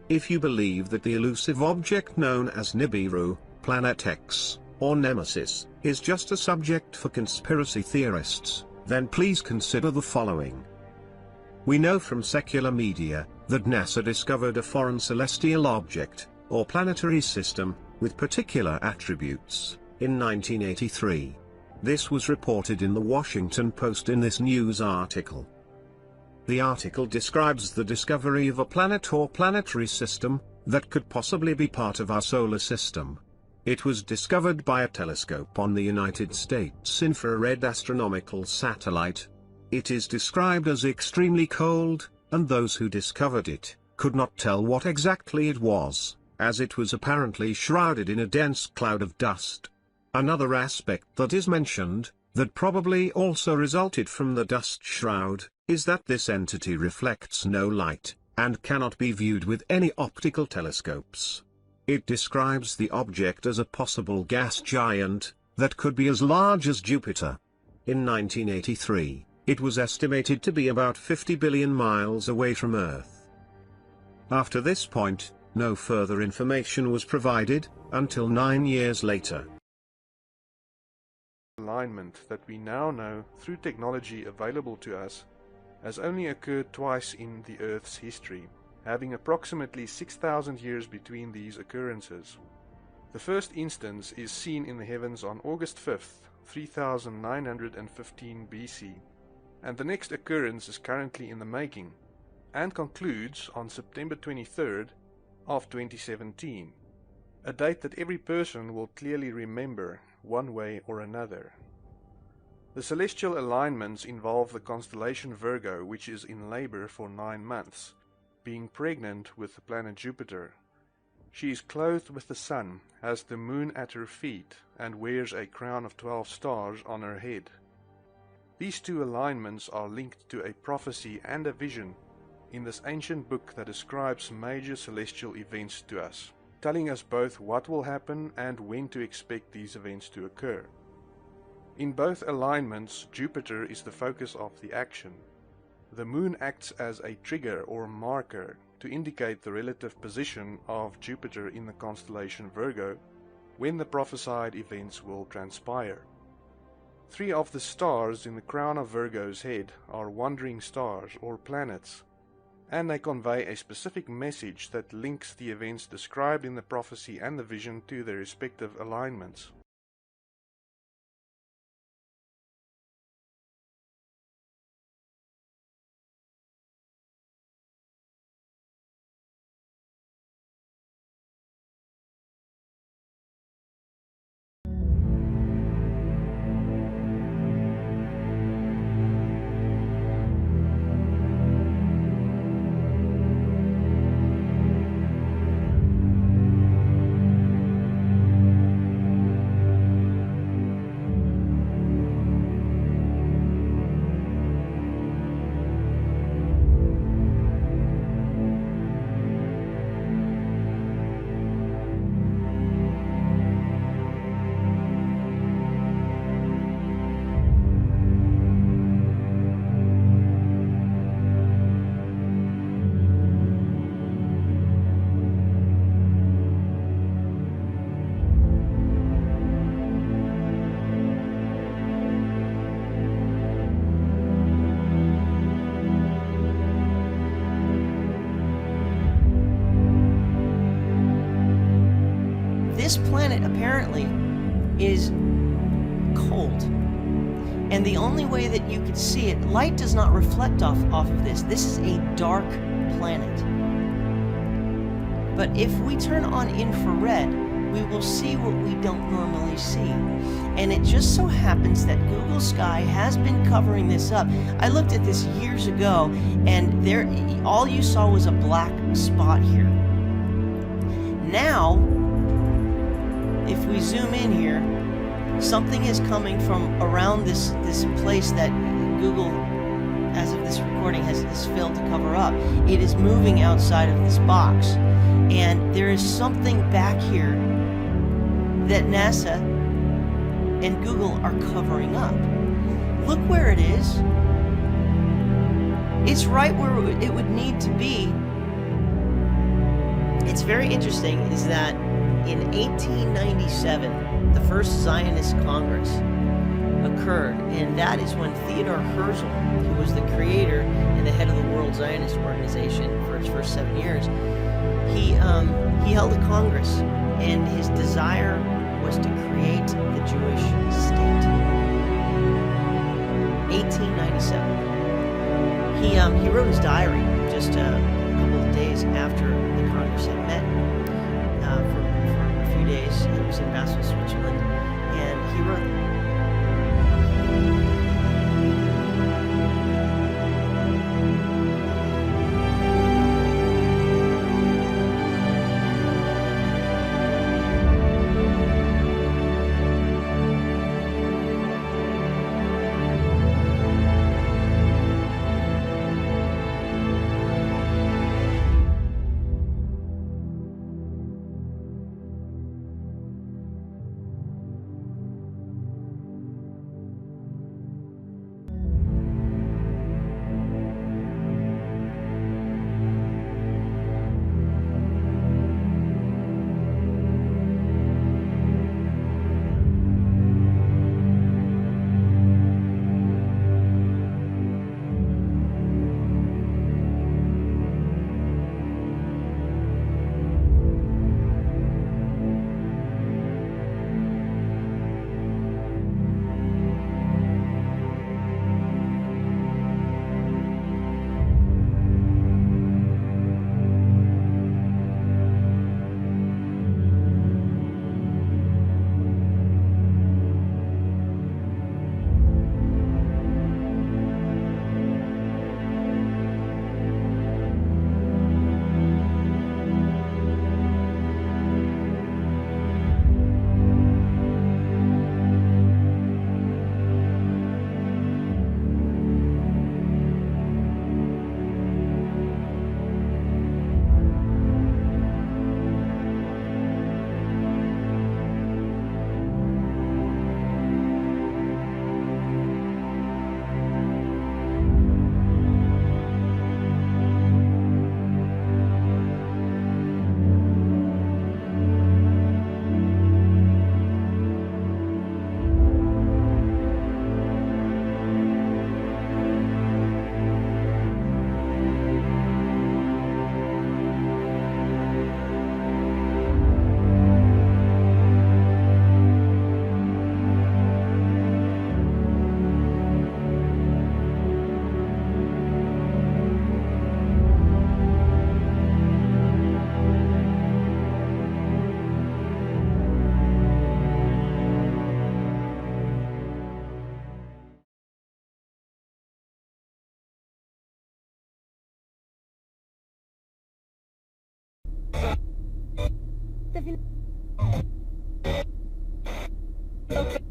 If you believe that the elusive object known as Nibiru, Planet X, or Nemesis, is just a subject for conspiracy theorists, then please consider the following. We know from secular media that NASA discovered a foreign celestial object, or planetary system, with particular attributes, in 1983. This was reported in the Washington Post in this news article. The article describes the discovery of a planet or planetary system that could possibly be part of our solar system. It was discovered by a telescope on the United States infrared astronomical satellite. It is described as extremely cold, and those who discovered it could not tell what exactly it was, as it was apparently shrouded in a dense cloud of dust. Another aspect that is mentioned, that probably also resulted from the dust shroud, is that this entity reflects no light, and cannot be viewed with any optical telescopes. It describes the object as a possible gas giant, that could be as large as Jupiter. In 1983, it was estimated to be about 50 billion miles away from Earth. After this point, no further information was provided, until 9 years later. Alignment that we now know through technology available to us has only occurred twice in the Earth's history, having approximately 6,000 years between these occurrences. The first instance is seen in the heavens on August 5th, 3915 BC, and the next occurrence is currently in the making, and concludes on September 23rd of 2017, a date that every person will clearly remember one way or another. The celestial alignments involve the constellation Virgo, which is in labor for 9 months, being pregnant with the planet Jupiter. She is clothed with the sun, has the moon at her feet, and wears a crown of 12 stars on her head. These two alignments are linked to a prophecy and a vision in this ancient book that describes major celestial events to us, telling us both what will happen and when to expect these events to occur. In both alignments, Jupiter is the focus of the action. The moon acts as a trigger or marker to indicate the relative position of Jupiter in the constellation Virgo when the prophesied events will transpire. 3 of the stars in the crown of Virgo's head are wandering stars or planets, and they convey a specific message that links the events described in the prophecy and the vision to their respective alignments. This planet apparently is cold, and the only way that you could see it, light does not reflect off of this. This is a dark planet. But if we turn on infrared, we will see what we don't normally see. And it just so happens that Google Sky has been covering this up. I looked at this years ago, and there, all you saw was a black spot here. Now, if we zoom in here, something is coming from around this place that Google, as of this recording, has failed to cover up. It is moving outside of this box. And there is something back here that NASA and Google are covering up. Look where it is. It's right where it would need to be it's very interesting is that in 1897, the first Zionist Congress occurred, and that is when Theodor Herzl, who was the creator and the head of the World Zionist Organization for its first 7 years, he held a Congress, and his desire was to create the Jewish state. 1897. He wrote his diary just a couple of days after the Congress had met for a few days. It was in Basel, Switzerland, and he wrote. Okay.